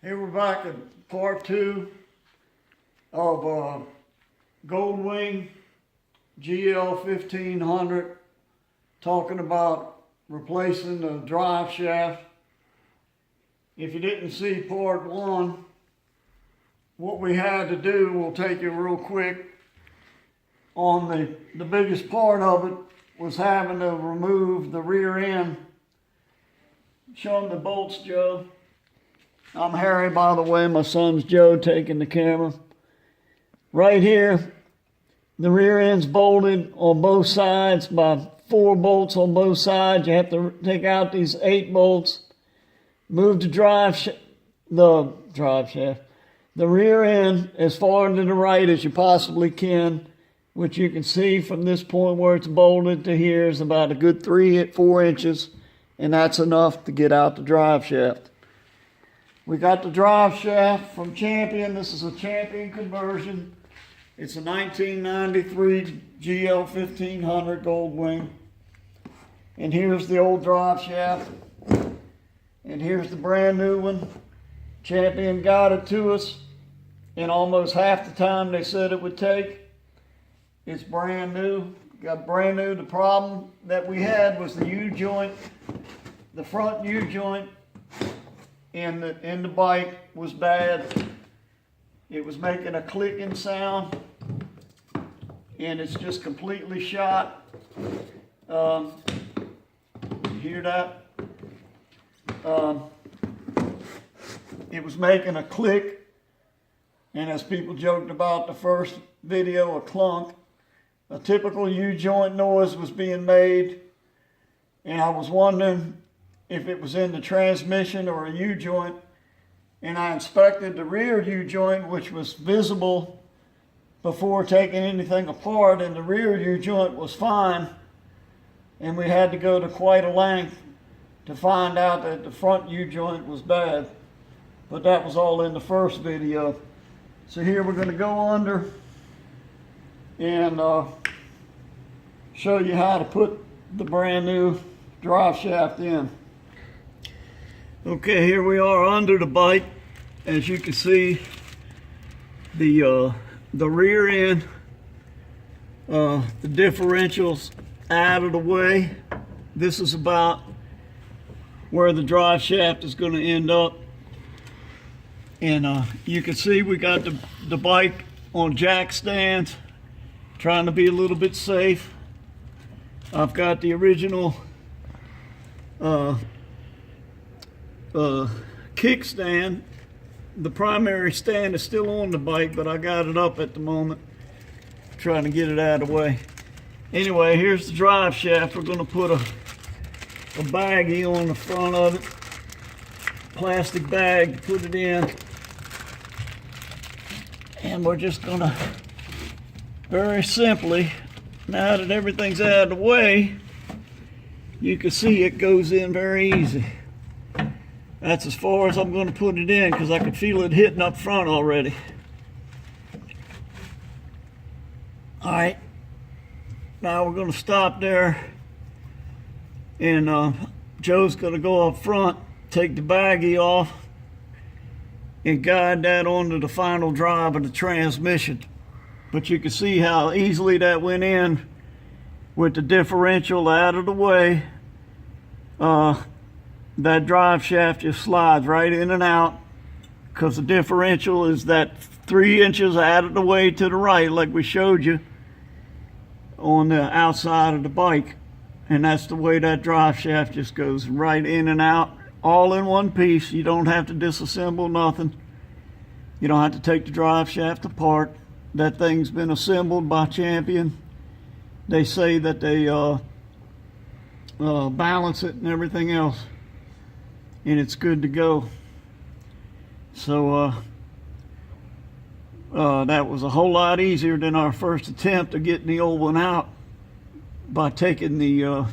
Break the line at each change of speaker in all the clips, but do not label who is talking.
Here we're back at part 2 of Goldwing GL1500, talking about replacing the drive shaft. If you didn't see part 1, what we had to do, we'll take you real quick on the biggest part of it was having to remove the rear end. Show them the bolts, Joe. I'm Harry, by the way. My son's Joe taking the camera. Right here, the rear end's bolted on both sides by 4 bolts on both sides. You have to take out these 8 bolts, move the the rear end as far to the right as you possibly can, which you can see from this point where it's bolted to here is about a good 4 inches, and that's enough to get out the drive shaft. We got the drive shaft from Champion. This is a Champion conversion. It's a 1993 GL1500 Goldwing. And here's the old drive shaft. And here's the brand new one. Champion got it to us in almost half the time they said it would take. It's brand new. Got brand new. The problem that we had was the U-joint. The front U-joint in the bike was bad. It was making a clicking sound, and it's just completely shot. You hear that? It was making a click, and as people joked about the first video, a clunk. A typical U-joint noise was being made, and I was wondering if it was in the transmission or a U-joint, and I inspected the rear U-joint, which was visible before taking anything apart, and the rear U-joint was fine, and we had to go to quite a length to find out that the front U-joint was bad. But that was all in the first video. So here we're going to go under and show you how to put the brand new drive shaft in. Okay, here we are under the bike. As you can see, the rear end, the differentials out of the way. This is about where the drive shaft is going to end up. And you can see we got the bike on jack stands, trying to be a little bit safe. I've got the original kickstand. The primary stand is still on the bike, but I got it up at the moment, trying to get it out of the way. Anyway, here's the drive shaft. We're going to put a baggie on the front of it, plastic bag to put it in, and we're just going to very simply, now that everything's out of the way, you can see it goes in very easy. That's as far as I'm going to put it in, because I could feel it hitting up front already. All right, now we're going to stop there, and Joe's going to go up front, take the baggie off, and guide that onto the final drive of the transmission. But you can see how easily that went in with the differential out of the way. That drive shaft just slides right in and out, because the differential is that 3 inches out of the way to the right, like we showed you on the outside of the bike. And that's the way that drive shaft just goes right in and out, all in one piece. You don't have to disassemble nothing. You don't have to take the drive shaft apart. That thing's been assembled by Champion. They say that they balance it and everything else, and it's good to go. So that was a whole lot easier than our first attempt of getting the old one out, by taking the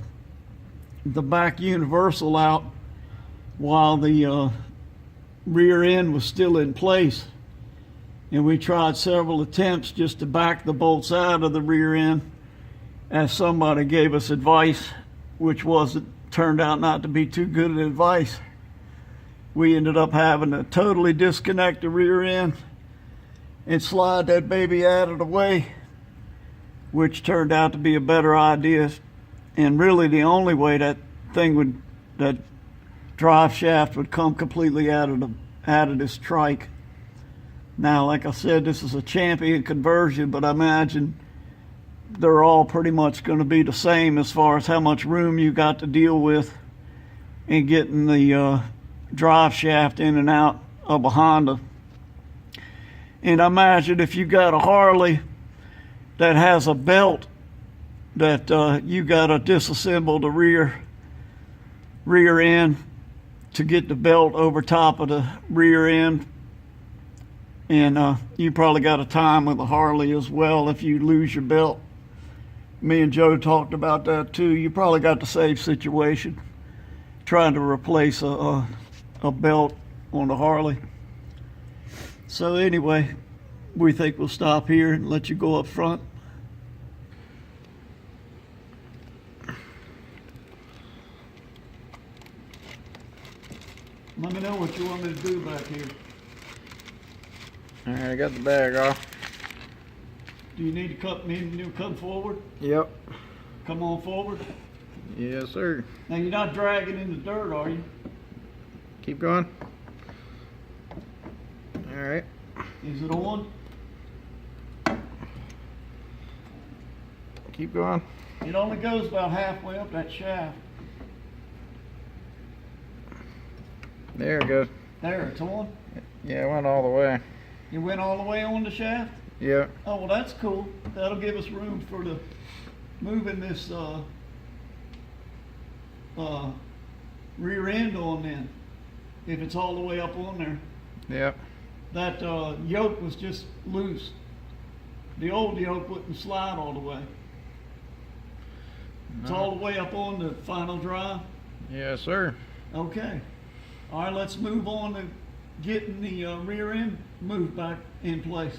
back universal out while the rear end was still in place. And we tried several attempts just to back the bolts out of the rear end, as somebody gave us advice, which turned out not to be too good advice. we ended up having to totally disconnect the rear end and slide that baby out of the way, which turned out to be a better idea, and really the only way that drive shaft would come completely out of this trike. Now, like I said, this is a Champion conversion, but I imagine they're all pretty much going to be the same as far as how much room you got to deal with in getting the drive shaft in and out of a Honda. And I imagine if you got a Harley that has a belt that you got to disassemble the rear end to get the belt over top of the rear end. And you probably got a time with a Harley as well if you lose your belt. Me and Joe talked about that too. You probably got the same situation trying to replace a belt on the Harley. So anyway, we think we'll stop here and let you go up front. Let me know what you want me to do back here.
All right, I got the bag off.
Do you need to come forward?
Yep.
Come on forward.
Yes, sir.
Now you're not dragging in the dirt, are you?
Keep going. All right.
Is it on?
Keep going.
It only goes about halfway up that shaft.
There it goes.
There, it's on?
Yeah, it went all the way.
You went all the way on the shaft?
Yeah.
Oh, well, that's cool. That'll give us room for the moving this rear end on then, if it's all the way up on there.
Yep.
That yoke was just loose. The old yoke wouldn't slide all the way. It's all the way up on the final drive?
Yes, sir.
Okay. All right, let's move on to getting the rear end moved back in place.